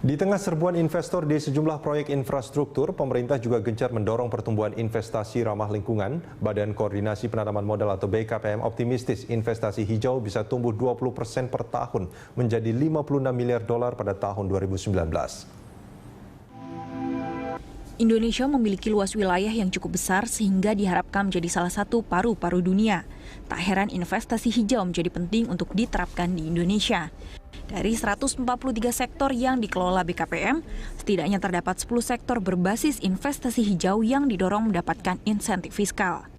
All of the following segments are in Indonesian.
Di tengah serbuan investor di sejumlah proyek infrastruktur, pemerintah juga gencar mendorong pertumbuhan investasi ramah lingkungan. Badan Koordinasi Penanaman Modal atau BKPM optimistis investasi hijau bisa tumbuh 20% per tahun menjadi 56 miliar dolar pada tahun 2019. Indonesia memiliki luas wilayah yang cukup besar sehingga diharapkan menjadi salah satu paru-paru dunia. Tak heran investasi hijau menjadi penting untuk diterapkan di Indonesia. Dari 143 sektor yang dikelola BKPM, setidaknya terdapat 10 sektor berbasis investasi hijau yang didorong mendapatkan insentif fiskal.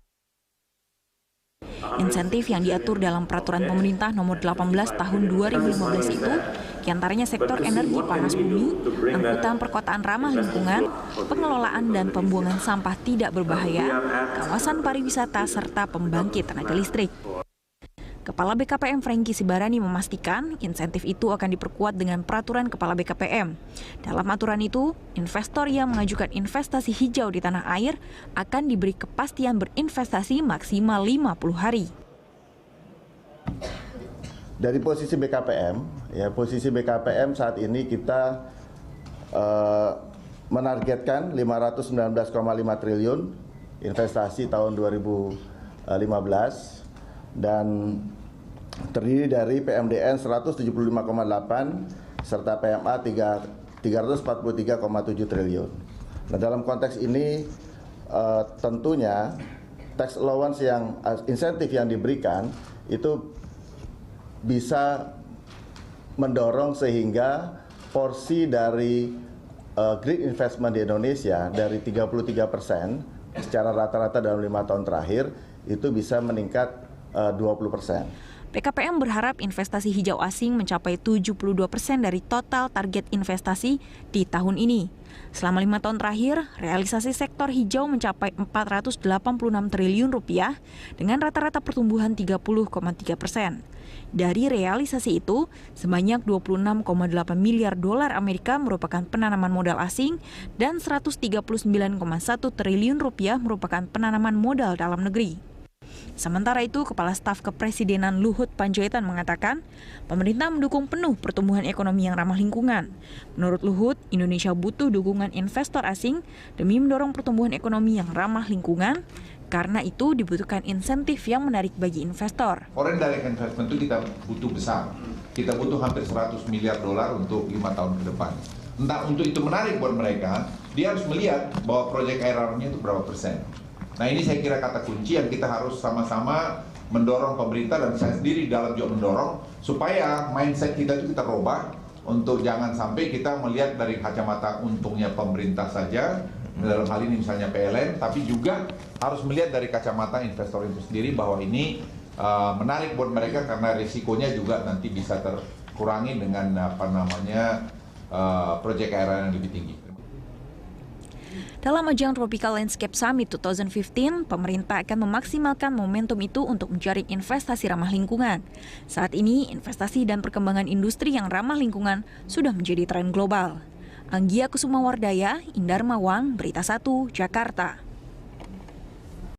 Insentif yang diatur dalam Peraturan Pemerintah Nomor 18 Tahun 2015 itu, diantaranya sektor energi panas bumi, angkutan perkotaan ramah lingkungan, pengelolaan dan pembuangan sampah tidak berbahaya, kawasan pariwisata, serta pembangkit tenaga listrik. Kepala BKPM Franky Sibarani memastikan insentif itu akan diperkuat dengan peraturan Kepala BKPM. Dalam aturan itu, investor yang mengajukan investasi hijau di tanah air akan diberi kepastian berinvestasi maksimal 50 hari. Dari posisi BKPM saat ini kita menargetkan 519,5 triliun investasi tahun 2015 dan terdiri dari PMDN 175,8 serta PMA 343,7 triliun. Nah, dalam konteks ini tentunya tax allowance yang insentif yang diberikan itu bisa mendorong sehingga porsi dari green investment di Indonesia dari 33% secara rata-rata dalam 5 tahun terakhir itu bisa meningkat 20%. BKPM berharap investasi hijau asing mencapai 72% dari total target investasi di tahun ini. Selama 5 tahun terakhir, realisasi sektor hijau mencapai 486 triliun rupiah dengan rata-rata pertumbuhan 30,3%. Dari realisasi itu, sebanyak 26,8 miliar dolar Amerika merupakan penanaman modal asing dan 139,1 triliun rupiah merupakan penanaman modal dalam negeri. Sementara itu, Kepala Staf Kepresidenan Luhut Panjaitan mengatakan, pemerintah mendukung penuh pertumbuhan ekonomi yang ramah lingkungan. Menurut Luhut, Indonesia butuh dukungan investor asing demi mendorong pertumbuhan ekonomi yang ramah lingkungan. Karena itu dibutuhkan insentif yang menarik bagi investor. Foreign direct investment itu kita butuh besar. Kita butuh hampir 100 miliar dolar untuk 5 tahun ke depan. Entah untuk itu menarik buat mereka, dia harus melihat bahwa proyek IRR-nya itu berapa persen. Nah, ini saya kira kata kunci yang kita harus sama-sama mendorong pemerintah dan saya sendiri dalam juga mendorong supaya mindset kita itu kita rubah untuk jangan sampai kita melihat dari kacamata untungnya pemerintah saja dalam hal ini misalnya PLN, tapi juga harus melihat dari kacamata investor itu sendiri bahwa ini menarik buat mereka karena risikonya juga nanti bisa terkurangi dengan proyek IRR yang lebih tinggi. Dalam ajang Tropical Landscape Summit 2015, pemerintah akan memaksimalkan momentum itu untuk menjaring investasi ramah lingkungan. Saat ini, investasi dan perkembangan industri yang ramah lingkungan sudah menjadi tren global. Anggia Kusumawardaya, Indar Mawang, Berita 1, Jakarta.